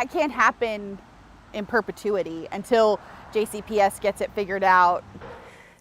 It can't happen in perpetuity until JCPS gets it figured out.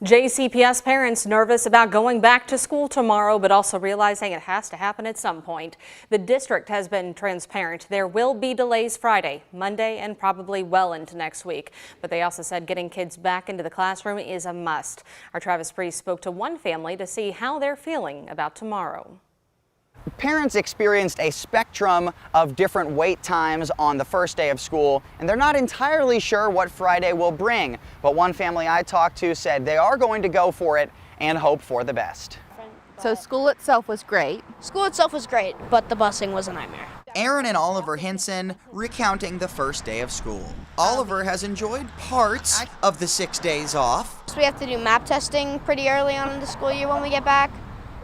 JCPS parents nervous about going back to school tomorrow, but also realizing it has to happen at some point. The district has been transparent. There will be delays Friday, Monday, and probably well into next week. But they also said getting kids back into the classroom is a must. Our Travis Breeze spoke to one family to see how they're feeling about tomorrow. Parents experienced a spectrum of different wait times on the first day of school, and they're not entirely sure what Friday will bring. But one family I talked to said they are going to go for it and hope for the best. So school itself was great. School itself was great, but the busing was a nightmare. Aaron and Oliver Hinson recounting the first day of school. Oliver has enjoyed parts of the 6 days off. So we have to do map testing pretty early on in the school year when we get back.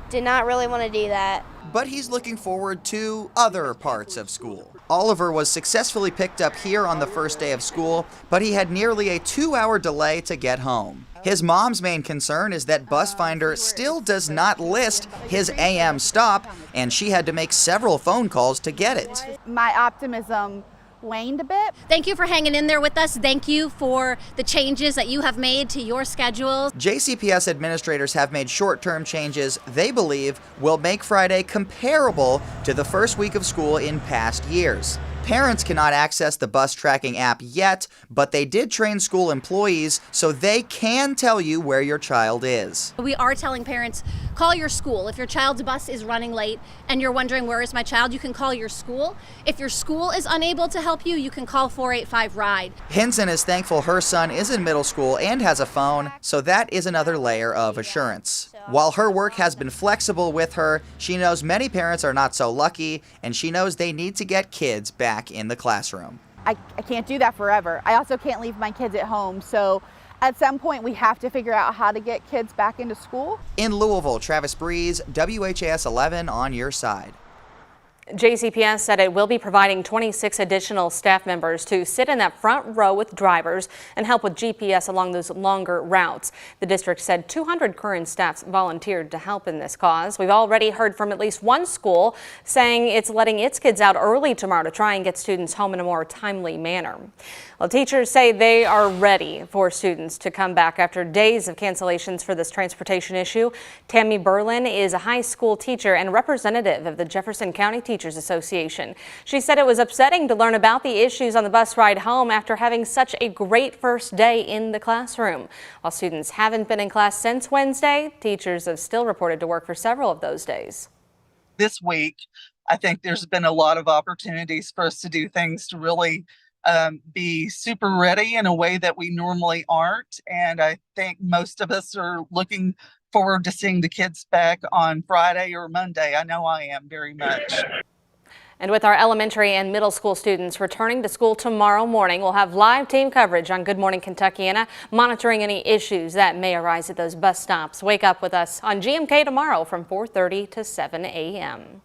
Did not really want to do that. But he's looking forward to other parts of school. Oliver was successfully picked up here on the first day of school, but he had nearly a 2-hour delay to get home. His mom's main concern is that BusFinder still does not list his AM stop, and she had to make several phone calls to get it. My optimism waned a bit. Thank you for hanging in there with us. Thank you for the changes that you have made to your schedule. JCPS administrators have made short-term changes they believe will make Friday comparable to the first week of school in past years. Parents cannot access the bus tracking app yet, but they did train school employees so they can tell you where your child is. We are telling parents, call your school. If your child's bus is running late and you're wondering where is my child, you can call your school. If your school is unable to help you, you can call 485-RIDE. Hinson is thankful her son is in middle school and has a phone, so that is another layer of assurance. While her work has been flexible with her, she knows many parents are not so lucky, and she knows they need to get kids back in the classroom. I can't do that forever. I also can't leave my kids at home, so at some point we have to figure out how to get kids back into school. In Louisville, Travis Breeze, WHAS11 on your side. JCPS said it will be providing 26 additional staff members to sit in that front row with drivers and help with GPS along those longer routes. The district said 200 current staffs volunteered to help in this cause. We've already heard from at least one school saying it's letting its kids out early tomorrow to try and get students home in a more timely manner. Well, teachers say they are ready for students to come back after days of cancellations for this transportation issue. Tammy Berlin is a high school teacher and representative of the Jefferson County Teachers Association. She said it was upsetting to learn about the issues on the bus ride home after having such a great first day in the classroom. While students haven't been in class since Wednesday, teachers have still reported to work for several of those days. This week, I think there's been a lot of opportunities for us to do things to really be super ready in a way that we normally aren't. And I think most of us are looking forward to seeing the kids back on Friday or Monday. I know I am very much. And with our elementary and middle school students returning to school tomorrow morning, we'll have live team coverage on Good Morning Kentuckiana, monitoring any issues that may arise at those bus stops. Wake up with us on GMK tomorrow from 4:30 to 7 a.m.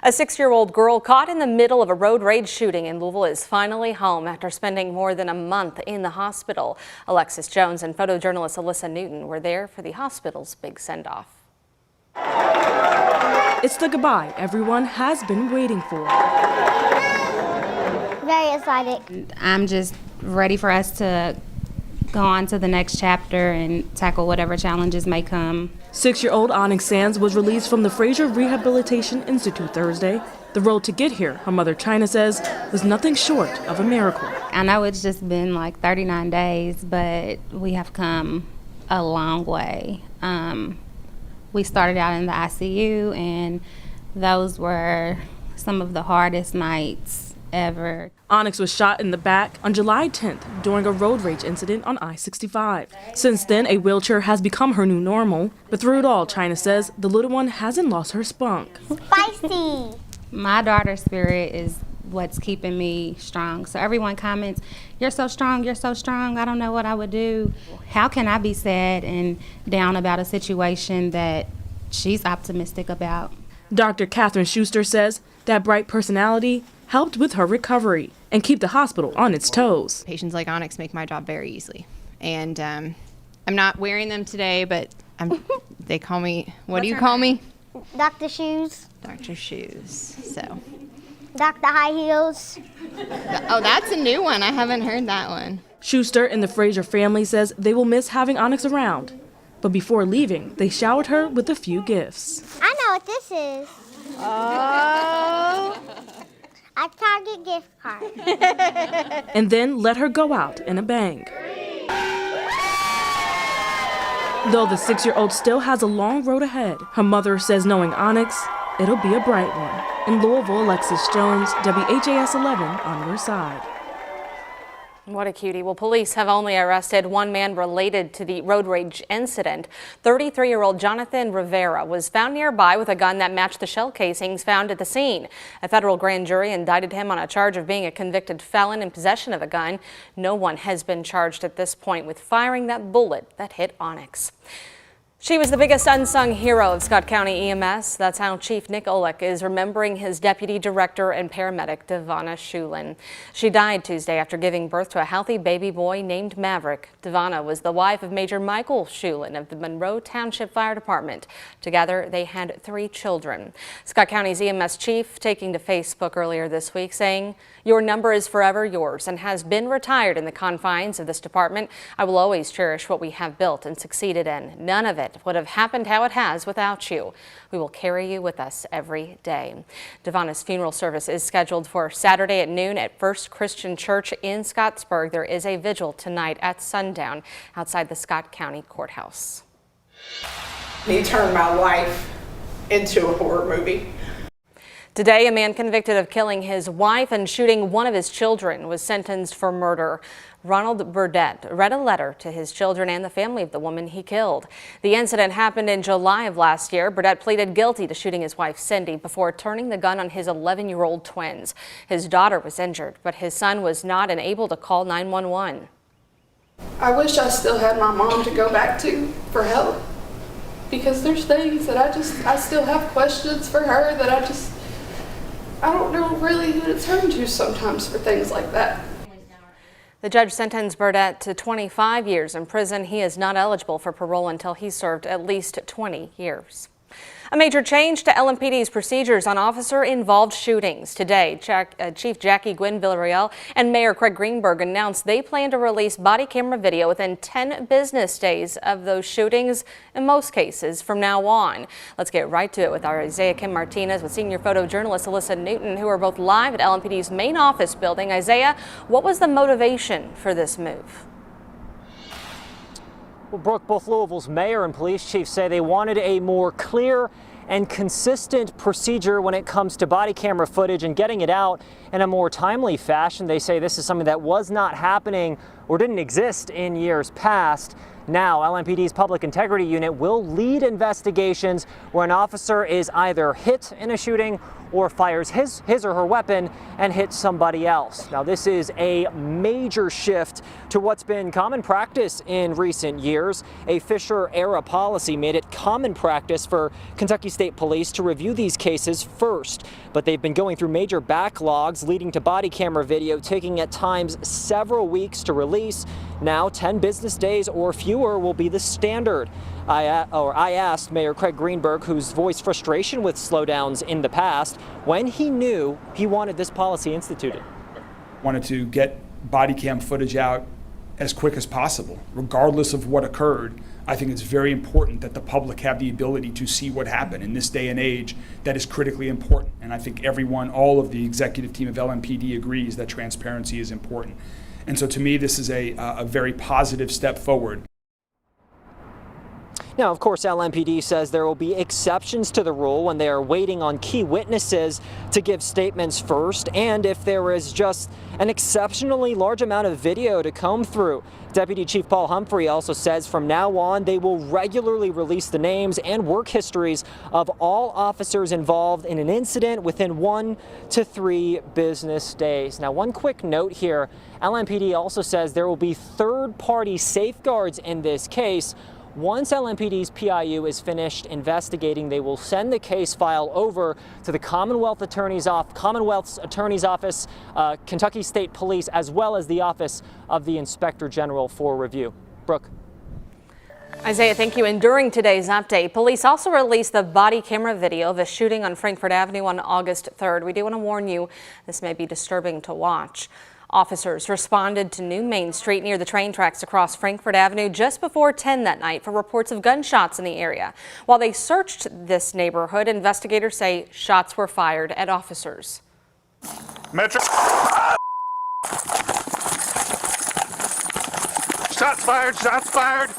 A 6-year-old girl caught in the middle of a road rage shooting in Louisville is finally home after spending more than a month in the hospital. Alexis Jones and photojournalist Alyssa Newton were there for the hospital's big send-off. It's the goodbye everyone has been waiting for. Very excited. I'm just ready for us to go on to the next chapter and tackle whatever challenges may come. 6-year-old Onyx Sands was released from the Fraser Rehabilitation Institute Thursday. The road to get here, her mother China says, was nothing short of a miracle. I know it's just been like 39 days, but we have come a long way. We started out in the ICU, and those were some of the hardest nights ever. Onyx was shot in the back on July 10th during a road rage incident on I-65. Since then, a wheelchair has become her new normal. But through it all, China says the little one hasn't lost her spunk. Spicy. My daughter's spirit is what's keeping me strong. So everyone comments, you're so strong, you're so strong. I don't know what I would do. How can I be sad and down about a situation that she's optimistic about? Dr. Catherine Schuster says that bright personality helped with her recovery and keep the hospital on its toes. Patients like Onyx make my job very easily. And I'm not wearing them today, but they call me, what do you call me? Dr. Shoes. Dr. Shoes. So Dr. High Heels. Oh, that's a new one. I haven't heard that one. Schuster and the Frazier family says they will miss having Onyx around. But before leaving, they showered her with a few gifts. I know what this is. Oh. A Target gift card. And then let her go out in a bang. Though the 6-year-old still has a long road ahead, her mother says knowing Onyx, it'll be a bright one. In Louisville, Alexis Jones, WHAS11 on your side. What a cutie. Well, police have only arrested one man related to the road rage incident. 33-year-old Jonathan Rivera was found nearby with a gun that matched the shell casings found at the scene. A federal grand jury indicted him on a charge of being a convicted felon in possession of a gun. No one has been charged at this point with firing that bullet that hit Onyx. She was the biggest unsung hero of Scott County EMS. That's how Chief Nick Olek is remembering his deputy director and paramedic, Devonna Shulin. She died Tuesday after giving birth to a healthy baby boy named Maverick. Devonna was the wife of Major Michael Shulin of the Monroe Township Fire Department. Together, they had 3 children. Scott County's EMS chief taking to Facebook earlier this week saying, "Your number is forever yours and has been retired in the confines of this department. I will always cherish what we have built and succeeded in. None of it would have happened how it has without you. We will carry you with us every day." Devonna's funeral service is scheduled for Saturday at noon at First Christian Church in Scottsburg. There is a vigil tonight at sundown outside the Scott County Courthouse. He turned my life into a horror movie. Today, a man convicted of killing his wife and shooting one of his children was sentenced for murder. Ronald Burdett read a letter to his children and the family of the woman he killed. The incident happened in July of last year. Burdett pleaded guilty to shooting his wife Cindy before turning the gun on his 11-year-old twins. His daughter was injured, but his son was not and able to call 911. I wish I still had my mom to go back to for help, because there's things that I still have questions for her that I don't know really who to turn to sometimes for things like that. The judge sentenced Burdett to 25 years in prison. He is not eligible for parole until he's served at least 20 years. A major change to LMPD's procedures on officer-involved shootings. Today, Chief Jackie Gwynn Villarreal and Mayor Craig Greenberg announced they plan to release body camera video within 10 business days of those shootings, in most cases, from now on. Let's get right to it with our Isaiah Kim Martinez with senior photojournalist Alyssa Newton, who are both live at LMPD's main office building. Isaiah, what was the motivation for this move? Well, Brooke, both Louisville's mayor and police chief say they wanted a more clear and consistent procedure when it comes to body camera footage and getting it out in a more timely fashion. They say this is something that was not happening or didn't exist in years past. Now, LMPD's Public Integrity Unit will lead investigations where an officer is either hit in a shooting or fires his or her weapon and hits somebody else. Now, this is a major shift to what's been common practice in recent years. A Fisher-era policy made it common practice for Kentucky State Police to review these cases first, but they've been going through major backlogs leading to body camera video taking at times several weeks to release. Now, 10 business days or fewer will be the standard. I asked Mayor Craig Greenberg, who's voiced frustration with slowdowns in the past, when he knew he wanted this policy instituted. Wanted to get body cam footage out as quick as possible, regardless of what occurred. I think it's very important that the public have the ability to see what happened in this day and age. That is critically important. And I think everyone, all of the executive team of LMPD agrees that transparency is important. And so to me, this is a very positive step forward. Now, of course, LMPD says there will be exceptions to the rule when they are waiting on key witnesses to give statements first, and if there is just an exceptionally large amount of video to comb through. Deputy Chief Paul Humphrey also says from now on they will regularly release the names and work histories of all officers involved in an incident within 1 to 3 business days. Now, one quick note here, LMPD also says there will be third-party safeguards in this case. Once LMPD's PIU is finished investigating, they will send the case file over to the Commonwealth's Attorney's Office, Kentucky State Police, as well as the Office of the Inspector General for review. Brooke. Isaiah, thank you. And during today's update, police also released the body camera video of a shooting on Frankfort Avenue on August 3rd. We do want to warn you, this may be disturbing to watch. Officers responded to New Main Street near the train tracks across Frankfort Avenue just before 10 that night for reports of gunshots in the area. While they searched this neighborhood, investigators say shots were fired at officers. Metro. Shots fired, shots fired.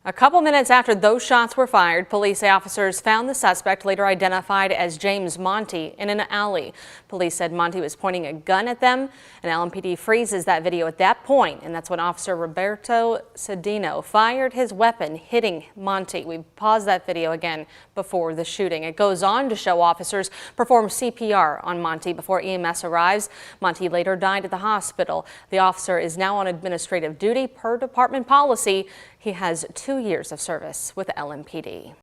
A couple minutes after those shots were fired, police officers found the suspect, later identified as James Monty, in an alley. Police said Monty was pointing a gun at them, and LMPD freezes that video at that point, and that's when Officer Roberto Cedino fired his weapon, hitting Monty. We paused that video again before the shooting. It goes on to show officers perform CPR on Monty before EMS arrives. Monty later died at the hospital. The officer is now on administrative duty per department policy. He has 2 years of service with LMPD.